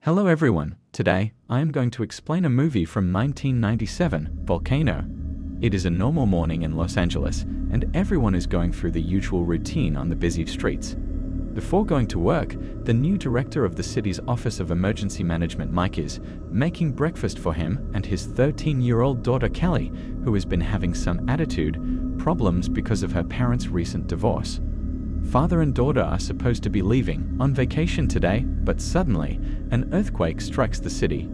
Hello everyone, today I am going to explain a movie from 1997, Volcano. It is a normal morning in Los Angeles, and everyone is going through the usual routine on the busy streets. Before going to work, the new director of the city's Office of Emergency Management, Mike, is making breakfast for him and his 13-year-old daughter Kelly, who has been having some attitude problems because of her parents' recent divorce. Father and daughter are supposed to be leaving on vacation today, but suddenly, an earthquake strikes the city.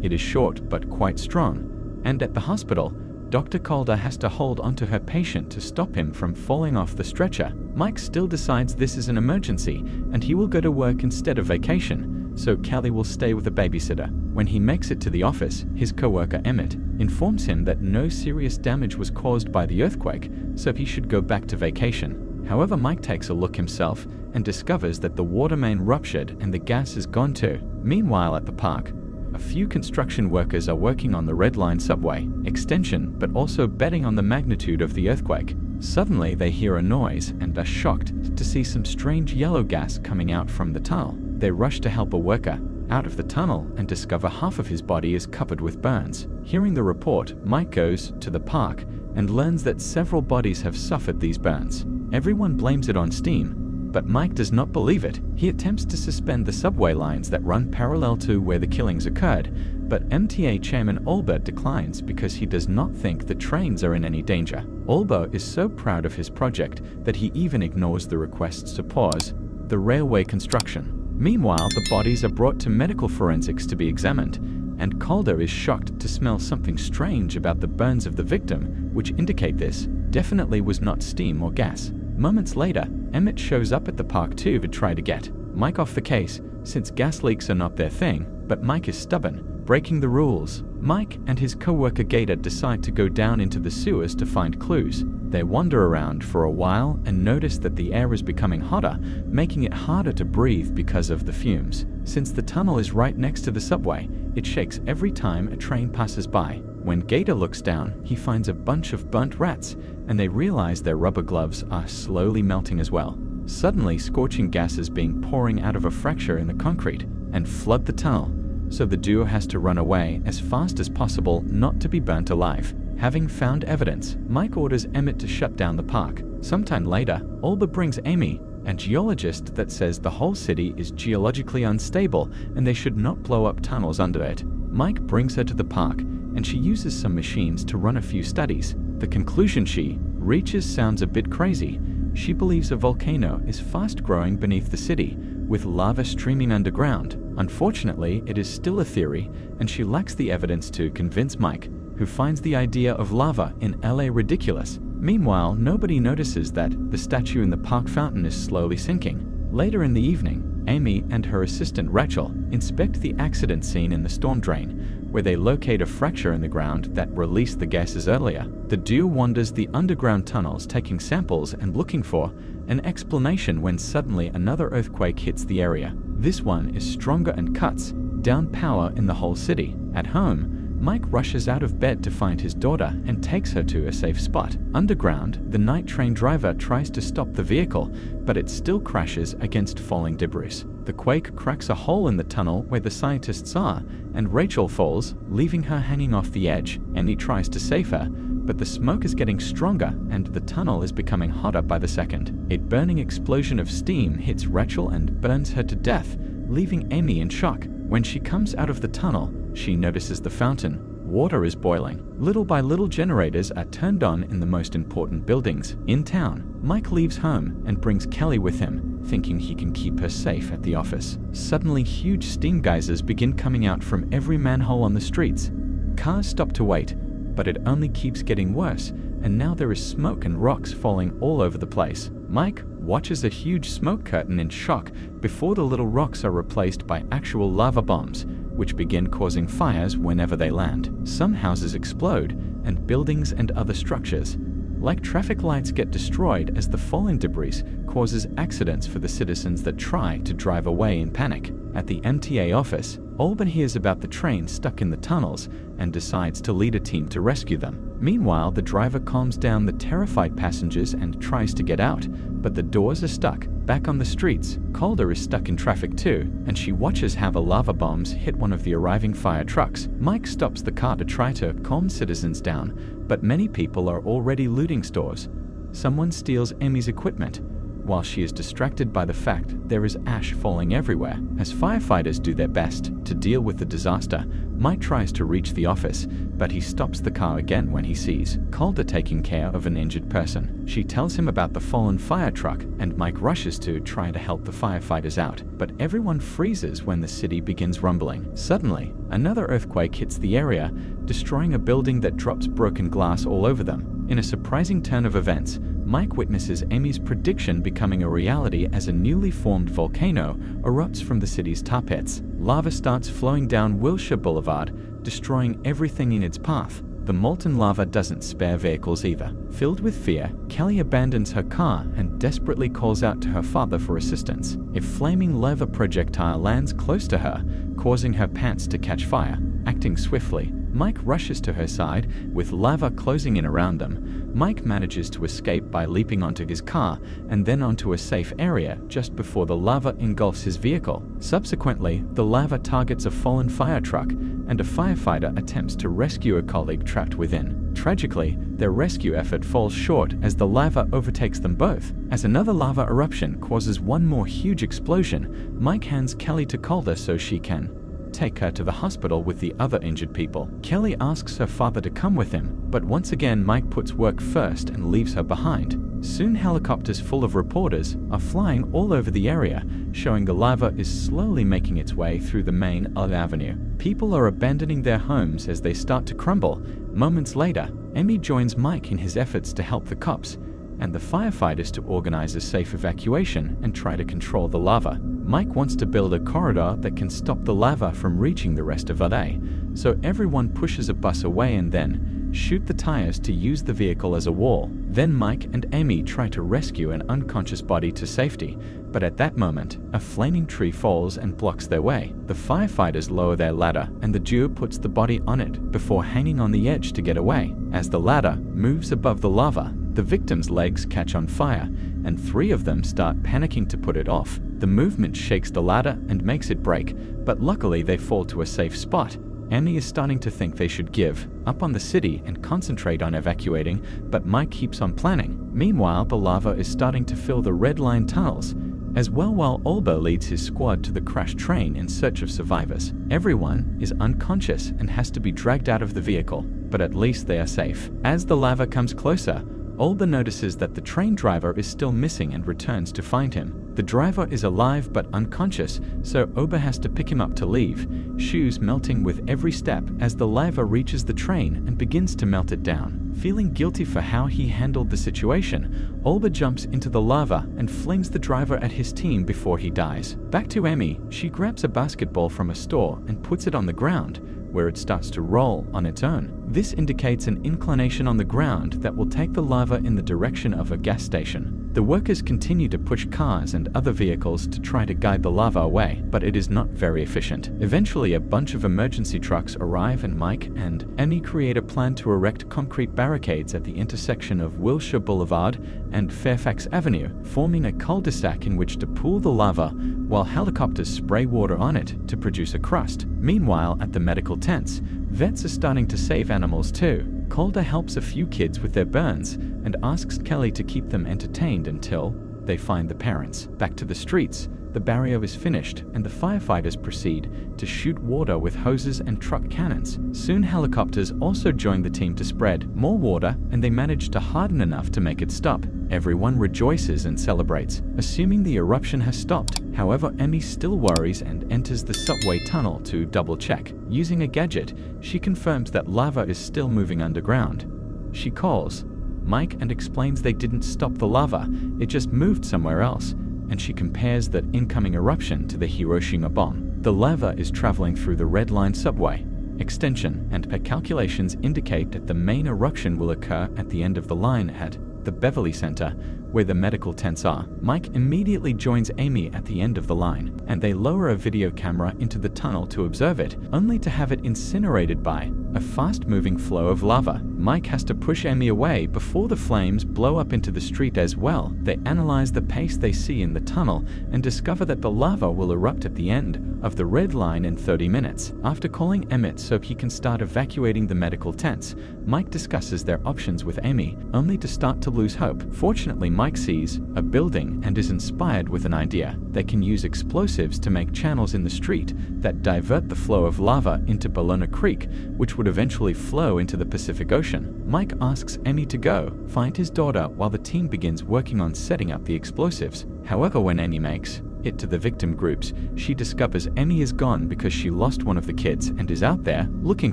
It is short but quite strong, and at the hospital, Dr. Calder has to hold onto her patient to stop him from falling off the stretcher. Mike still decides this is an emergency, and he will go to work instead of vacation, so Kelly will stay with a babysitter. When he makes it to the office, his coworker Emmett informs him that no serious damage was caused by the earthquake, so he should go back to vacation. However, Mike takes a look himself and discovers that the water main ruptured and the gas is gone too. Meanwhile, at the park, a few construction workers are working on the Red Line subway extension, but also betting on the magnitude of the earthquake. Suddenly, they hear a noise and are shocked to see some strange yellow gas coming out from the tunnel. They rush to help a worker out of the tunnel and discover half of his body is covered with burns. Hearing the report, Mike goes to the park and learns that several bodies have suffered these burns. Everyone blames it on steam, but Mike does not believe it. He attempts to suspend the subway lines that run parallel to where the killings occurred, but MTA chairman Olber declines because he does not think the trains are in any danger. Olber is so proud of his project that he even ignores the requests to pause the railway construction. Meanwhile, the bodies are brought to medical forensics to be examined, and Calder is shocked to smell something strange about the burns of the victim, which indicate this definitely was not steam or gas. Moments later, Emmett shows up at the park too to try to get Mike off the case, since gas leaks are not their thing, but Mike is stubborn, breaking the rules. Mike and his co-worker Gator decide to go down into the sewers to find clues. They wander around for a while and notice that the air is becoming hotter, making it harder to breathe because of the fumes. Since the tunnel is right next to the subway, it shakes every time a train passes by. When Gator looks down, he finds a bunch of burnt rats, and they realize their rubber gloves are slowly melting as well. Suddenly, scorching gases being pouring out of a fracture in the concrete and flood the tunnel, so the duo has to run away as fast as possible not to be burnt alive. Having found evidence, Mike orders Emmett to shut down the park. Sometime later, Olber brings Amy, a geologist that says the whole city is geologically unstable and they should not blow up tunnels under it. Mike brings her to the park, and she uses some machines to run a few studies. The conclusion she reaches sounds a bit crazy. She believes a volcano is fast growing beneath the city, with lava streaming underground. Unfortunately, it is still a theory, and she lacks the evidence to convince Mike, who finds the idea of lava in LA ridiculous. Meanwhile, nobody notices that the statue in the park fountain is slowly sinking. Later in the evening, Amy and her assistant Rachel inspect the accident scene in the storm drain, where they locate a fracture in the ground that released the gases earlier. The duo wanders the underground tunnels, taking samples and looking for an explanation when suddenly another earthquake hits the area. This one is stronger and cuts down power in the whole city. At home, Mike rushes out of bed to find his daughter and takes her to a safe spot. Underground, the night train driver tries to stop the vehicle, but it still crashes against falling debris. The quake cracks a hole in the tunnel where the scientists are, and Rachel falls, leaving her hanging off the edge. Andy tries to save her, but the smoke is getting stronger and the tunnel is becoming hotter by the second. A burning explosion of steam hits Rachel and burns her to death, leaving Amy in shock. When she comes out of the tunnel, she notices the fountain. Water is boiling. Little by little, generators are turned on in the most important buildings in town. Mike leaves home and brings Kelly with him, thinking he can keep her safe at the office. Suddenly, huge steam geysers begin coming out from every manhole on the streets. Cars stop to wait, but it only keeps getting worse, and now there is smoke and rocks falling all over the place. Mike watches a huge smoke curtain in shock before the little rocks are replaced by actual lava bombs, which begin causing fires whenever they land. Some houses explode, and buildings and other structures, like traffic lights, get destroyed as the falling debris causes accidents for the citizens that try to drive away in panic. At the MTA office, Olber hears about the train stuck in the tunnels and decides to lead a team to rescue them. Meanwhile, the driver calms down the terrified passengers and tries to get out, but the doors are stuck. Back on the streets, Calder is stuck in traffic too, and she watches how the lava bombs hit one of the arriving fire trucks. Mike stops the car to try to calm citizens down, but many people are already looting stores. Someone steals Emmy's equipment, while she is distracted by the fact there is ash falling everywhere. As firefighters do their best to deal with the disaster, Mike tries to reach the office, but he stops the car again when he sees Calder taking care of an injured person. She tells him about the fallen fire truck, and Mike rushes to try to help the firefighters out, but everyone freezes when the city begins rumbling. Suddenly, another earthquake hits the area, destroying a building that drops broken glass all over them. In a surprising turn of events, Mike witnesses Emmy's prediction becoming a reality as a newly formed volcano erupts from the city's tar pits. Lava starts flowing down Wilshire Boulevard, destroying everything in its path. The molten lava doesn't spare vehicles either. Filled with fear, Kelly abandons her car and desperately calls out to her father for assistance. A flaming lava projectile lands close to her, causing her pants to catch fire. Acting swiftly, Mike rushes to her side, with lava closing in around them. Mike manages to escape by leaping onto his car and then onto a safe area just before the lava engulfs his vehicle. Subsequently, the lava targets a fallen fire truck, and a firefighter attempts to rescue a colleague trapped within. Tragically, their rescue effort falls short as the lava overtakes them both. As another lava eruption causes one more huge explosion, Mike hands Kelly to Calder so she can take her to the hospital with the other injured people. Kelly asks her father to come with him, but once again Mike puts work first and leaves her behind. Soon helicopters full of reporters are flying all over the area, showing the lava is slowly making its way through the main Odd Avenue. People are abandoning their homes as they start to crumble. Moments later, Emmy joins Mike in his efforts to help the cops and the firefighters to organize a safe evacuation and try to control the lava. Mike wants to build a corridor that can stop the lava from reaching the rest of LA, so everyone pushes a bus away and then shoot the tires to use the vehicle as a wall. Then Mike and Amy try to rescue an unconscious body to safety, but at that moment, a flaming tree falls and blocks their way. The firefighters lower their ladder and the duo puts the body on it before hanging on the edge to get away. As the ladder moves above the lava, the victims' legs catch on fire, and 3 of them start panicking to put it off. The movement shakes the ladder and makes it break, but luckily they fall to a safe spot. Amy is starting to think they should give up on the city and concentrate on evacuating, but Mike keeps on planning. Meanwhile, the lava is starting to fill the Red Line tunnels as well, while Olber leads his squad to the crashed train in search of survivors. Everyone is unconscious and has to be dragged out of the vehicle, but at least they are safe. As the lava comes closer, Olber notices that the train driver is still missing and returns to find him. The driver is alive but unconscious, so Olber has to pick him up to leave, shoes melting with every step as the lava reaches the train and begins to melt it down. Feeling guilty for how he handled the situation, Olber jumps into the lava and flings the driver at his team before he dies. Back to Emmy, she grabs a basketball from a store and puts it on the ground, where it starts to roll on its own. This indicates an inclination on the ground that will take the lava in the direction of a gas station. The workers continue to push cars and other vehicles to try to guide the lava away, but it is not very efficient. Eventually, a bunch of emergency trucks arrive and Mike and Emmy create a plan to erect concrete barricades at the intersection of Wilshire Boulevard and Fairfax Avenue, forming a cul-de-sac in which to pool the lava while helicopters spray water on it to produce a crust. Meanwhile, at the medical tents, vets are starting to save animals too. Calder helps a few kids with their burns and asks Kelly to keep them entertained until they find the parents. Back to the streets, the barrier is finished and the firefighters proceed to shoot water with hoses and truck cannons. Soon helicopters also join the team to spread more water, and they manage to harden enough to make it stop. Everyone rejoices and celebrates, assuming the eruption has stopped. However, Emmy still worries and enters the subway tunnel to double-check. Using a gadget, she confirms that lava is still moving underground. She calls Mike and explains they didn't stop the lava, it just moved somewhere else, and she compares that incoming eruption to the Hiroshima bomb. The lava is traveling through the Red Line subway extension, and her calculations indicate that the main eruption will occur at the end of the line at the Beverly Center, where the medical tents are. Mike immediately joins Amy at the end of the line, and they lower a video camera into the tunnel to observe it, only to have it incinerated by a fast-moving flow of lava. Mike has to push Emmy away before the flames blow up into the street as well. They analyze the pace they see in the tunnel and discover that the lava will erupt at the end of the red line in 30 minutes. After calling Emmett so he can start evacuating the medical tents, Mike discusses their options with Amy, only to start to lose hope. Fortunately, Mike sees a building and is inspired with an idea. They can use explosives to make channels in the street that divert the flow of lava into Ballona Creek, which would eventually flow into the Pacific Ocean. Mike asks Emmy to go find his daughter while the team begins working on setting up the explosives. However, when Emmy makes it to the victim groups, she discovers Emmy is gone because she lost one of the kids and is out there looking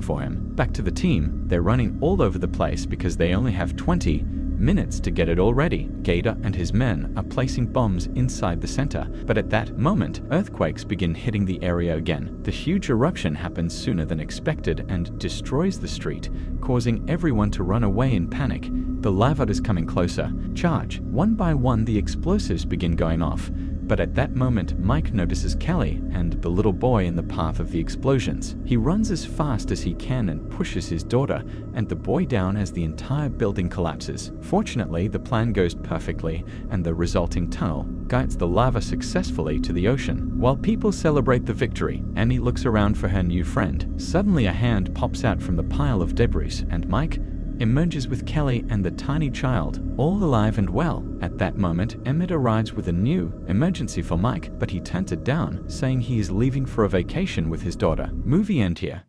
for him. Back to the team, they're running all over the place because they only have 20 minutes to get it all ready. Gator and his men are placing bombs inside the center, but at that moment, earthquakes begin hitting the area again. The huge eruption happens sooner than expected and destroys the street, causing everyone to run away in panic. The lava is coming closer. Charge. One by one, the explosives begin going off. But at that moment, Mike notices Kelly and the little boy in the path of the explosions. He runs as fast as he can and pushes his daughter and the boy down as the entire building collapses. Fortunately, the plan goes perfectly, and the resulting tunnel guides the lava successfully to the ocean. While people celebrate the victory, Emmy looks around for her new friend. Suddenly, a hand pops out from the pile of debris, and Mike emerges with Kelly and the tiny child, all alive and well. At that moment, Emmett arrives with a new emergency for Mike, but he turns it down, saying he is leaving for a vacation with his daughter. Movie end here.